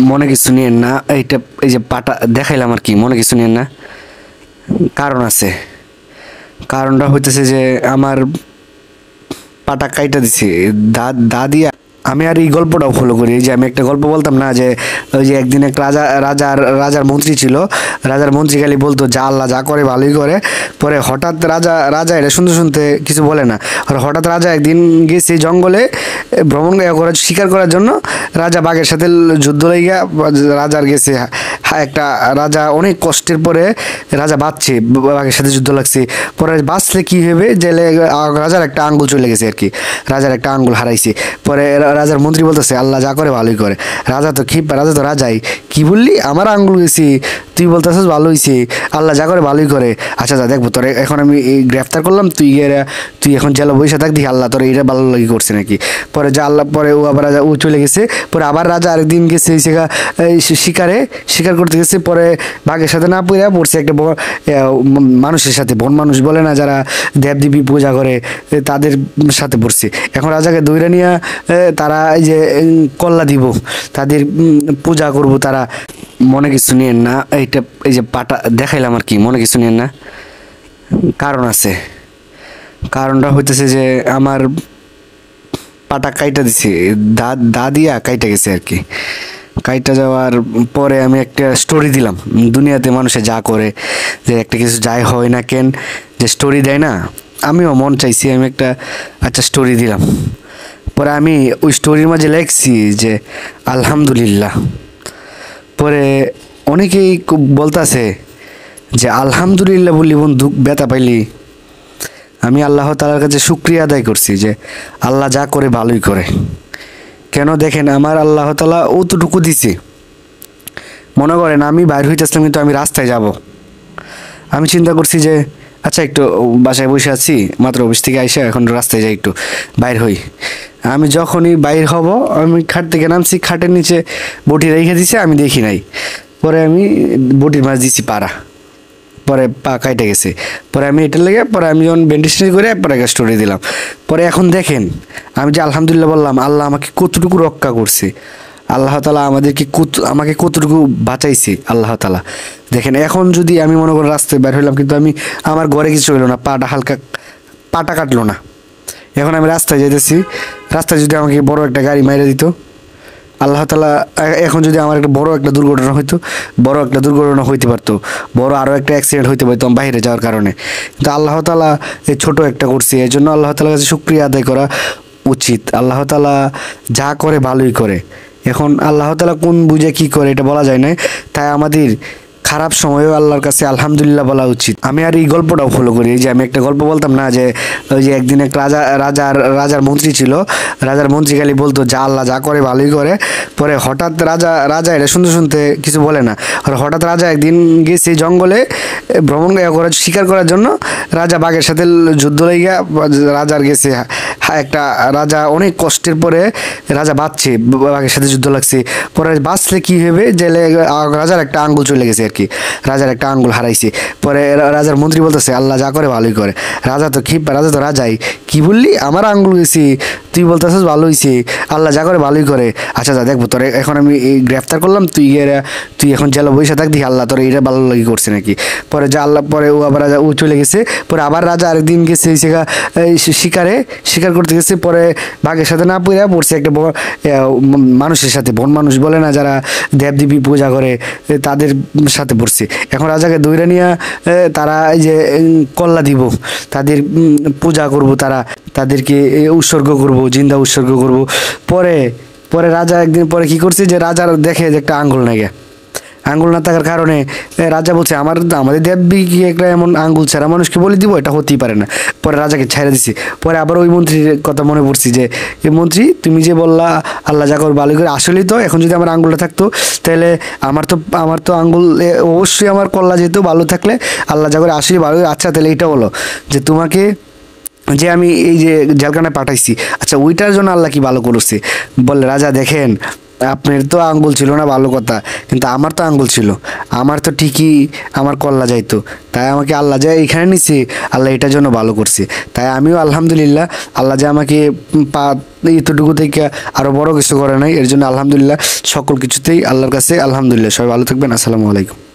মনে কিছু নিয়েন না। এইটা এই যে পাটা দেখাইলাম আর কি, মনে কিছু নিয়েন না, কারণ আছে। কারণটা হইতেছে যে আমার পাটা কাইটা দিছে দাদিয়া। আমি আর এই গল্পটাও ফলো করি, যে আমি একটা গল্প বলতাম না, যে ওই যে একদিন একটা রাজার মন্ত্রী ছিল। রাজার মন্ত্রী খালি বলতো যা আল্লাহ যা করে ভালোই করে। পরে হঠাৎ রাজা এটা শুনতে শুনতে কিছু বলে না। আর হঠাৎ রাজা একদিন গেছে জঙ্গলে ভ্রমণ করার শিকার করার জন্য। রাজা বাঘের সাথে যুদ্ধ লেগে রাজার গেছে একটা রাজা অনেক কষ্টের পরে রাজা বাঁচছে, বাঘের সাথে যুদ্ধ লাগছে। পরে বাঁচলে কি হবে, জেলে রাজার একটা আঙ্গুল চলে গেছে আর কি, রাজার একটা আঙ্গুল হারাইছে। পরে রাজার মন্ত্রী বলতেছে আল্লাহ যা করে ভালোই করে। রাজা তো রাজাই, কি বললি আমার আঙ্গুল গেছি, তুই বলতেছিস ভালো হয়েছে, আল্লাহ যা করে ভালোই করে। আচ্ছা যা দেখবো তোর, এখন আমি গ্রেফতার করলাম, তুই এখন জেলা বসে থাক, দেখি আল্লাহ তোর এটা ভালো লাগি করছে নাকি। পরে যা আল্লাহ, পরে ও আবার রাজা ও চলে গেছে। পরে আবার রাজা আরেকদিন গেছে শিকার করতে গেছে। পরে বাঘের সাথে না পড়ছে একটা মানুষের সাথে, বন মানুষ বলে না যারা দেবদেবী পূজা করে, তাদের সাথে পড়ছে। এখন রাজাকে দৈরা নিয়ে তারা এই যে কল্লা দিব, তাদের পূজা করব তারা। মনে কিছু নিয়েন না, এইটা এই যে পাটা দেখাইলাম আর কি, মনে কিছু নিয়েন না, কারণ আছে। কারণটা হইতেছে যে আমার পাটা কাইটা দিছে দাদিয়া কাইটা গেছে আর কি। কাইটা যাওয়ার পরে আমি একটা স্টোরি দিলাম, দুনিয়াতে মানুষে যা করে, যে একটা কিছু যাই হয় না কেন, যে স্টোরি দেয় না, আমিও মন চাইছি আমি একটা আচ্ছা স্টোরি দিলাম। পরে আমি ওই স্টোরির মাঝে লেখছি যে আলহামদুলিল্লাহ। পরে অনেকেই বলতাছে যে আলহামদুলিল্লাহ বললি বন্ধু ব্যথা পাইলি। আমি আল্লাহ তাআলার কাছে শুকরিয়া আদায় করছি যে আল্লাহ যা করে ভালোই করে। কেন দেখেন, আমার আল্লাহ তাআলা অতটুকু দিছে। মনে করেন আমি বাইর হইতেছিলাম, কিন্তু আমি রাস্তায় যাব, আমি চিন্তা করছি যে আচ্ছা একটু বাসায় বসে আছি, মাত্র অফিস থেকে আইসা এখন রাস্তায় যাই, একটু বাইর হই। আমি যখনই বাইর হব, আমি খাট থেকে নামছি, খাটের নিচে বটি রেখে দিছে, আমি দেখি নাই। পরে আমি বটির মাছ দিছি পাড়া, পরে পা কাইটে গেছে। পরে আমি এটা লেগে পরে আমি যখন ব্যান্ডেজ করে পরে একটা স্টোরি দিলাম। পরে এখন দেখেন আমি যে আলহামদুলিল্লাহ বললাম, আল্লাহ আমাকে কতটুকু রক্ষা করছে, আল্লাহ তাআলা আমাকে কতটুকু বাঁচাইছে আল্লাহ তাআলা। দেখেন এখন যদি আমি মনে করি রাস্তায় বের হইলাম, কিন্তু আমার ঘরে কিছু হইলো না, পাটা কাটলো না। এখন আমি রাস্তায় যাইতেছি, রাস্তায় যদি আমাকে বড় একটা গাড়ি মাইরে দিত, আল্লাহ তাআলা, এখন যদি আমার একটা বড় একটা দুর্ঘটনা হইতো, বড় একটা দুর্ঘটনা হইতে পারতো, বড় আরও একটা অ্যাক্সিডেন্ট হইতে পারতো বাইরে যাওয়ার কারণে। কিন্তু আল্লাহ তাআলা এই ছোট একটা করছে, এই জন্য আল্লাহ তাআলার কাছে শুকরিয়া আদায় করা উচিত। আল্লাহ তাআলা যা করে ভালোই করে। এখন আল্লাহ তাআলা কোন বুঝে কি করে এটা বলা যায় না, তাই আমাদের খারাপ সময়েও আল্লাহর কাছে আলহামদুলিল্লাহ বলা উচিত। আমি আর এই গল্পটাও ফলো করি, যে আমি একটা গল্প বলতাম না, যে ওই যে একদিন একটা রাজার মন্ত্রী ছিল। রাজার মন্ত্রী খালি বলতো যা আল্লাহ যা করে ভালোই করে। পরে হঠাৎ রাজা এটা শুনতে শুনতে কিছু বলে না। আর হঠাৎ রাজা একদিন গেছে জঙ্গলে ভ্রমণ করার শিকার করার জন্য। রাজা বাঘের সাথে যুদ্ধ লেগে রাজার গেছে একটা রাজা অনেক কষ্টের পরে রাজা বাঁচছে, বাঘের সাথে যুদ্ধ লাগছে। পরে বাঁচলে কি হবে, জেলে রাজার একটা আঙ্গুল চলে গেছে আর কি, রাজার একটা আঙ্গুল হারাইছে। পরে রাজার মন্ত্রী বলতেছে আল্লাহ যা করে ভালোই করে। রাজা তো রাজাই, কি বললি আমার আঙ্গুল গেছি, তুই বলতেছিস ভালো হয়েছে, আল্লাহ যা করে ভালোই করে। আচ্ছা যা দেখবো তোর, এখন আমি গ্রেফতার করলাম, তুই এখন জেলা বসে থাক, দেখি আল্লাহ তোর এটা ভালো লাগি করছে নাকি। পরে যা আল্লাহ, পরে ও আবার রাজা ও চলে গেছে। পরে আবার রাজা আরেকদিন গেছে শিকার করতে গেছে। পরে বাঘের সাথে না পড়ছে একটা মানুষের সাথে, বন মানুষ বলে না যারা দেবদেবী পূজা করে, তাদের সাথে পড়ছে। এখন রাজাকে দৈরা নিয়ে তারা এই যে কল্লা দিব, তাদের পূজা করব, তাদেরকে উৎসর্গ করব, জিন্দা উৎসর্গ করব। পরে রাজা একদিন পরে কি করছে, যে রাজার দেখে যে একটা আঙ্গুল না থাকার কারণে রাজা বলছে আমাদের দেবী কি একটা এমন আঙ্গুল ছাড়া মানুষকে বলে দিব, এটা হতেই পারে না। পরে রাজাকে ছেড়ে দিছে। পরে আবার ওই মন্ত্রীর কথা মনে পড়ছি, যে মন্ত্রী তুমি যে বললা আল্লাহ যা করে ভালো করে, আসলেই তো এখন যদি আমার আঙ্গুলটা থাকতো, তাহলে আমার তো আঙ্গুল অবশ্যই আমার কল্লা যেত, ভালো থাকলে আল্লাহ যা করে আসলেই ভালো। আচ্ছা তাহলে এটা হলো যে তোমাকে যে আমি এই যে জেলখানায় পাঠাইছি, আচ্ছা ওইটার জন্য আল্লাহ কি ভালো করেছে? বললে রাজা দেখেন আপনার তো আঙ্গুল ছিল না ভালো কথা, কিন্তু আমার তো আঙ্গুল ছিল, আমার তো ঠিকই আমার কল্লা যাইতো, তাই আমাকে আল্লাহ যে এখানে নিছে, আল্লাহ এটার জন্য ভালো করছে। তাই আমিও আলহামদুলিল্লাহ, আল্লাহ যে আমাকে পা এতটুকু থেকে আরো বড় কিছু করে নাই, এর জন্য আলহামদুলিল্লাহ, সকল কিছুতেই আল্লাহর কাছে আলহামদুলিল্লাহ। সবাই ভালো থাকবেন, আসসালামু আলাইকুম।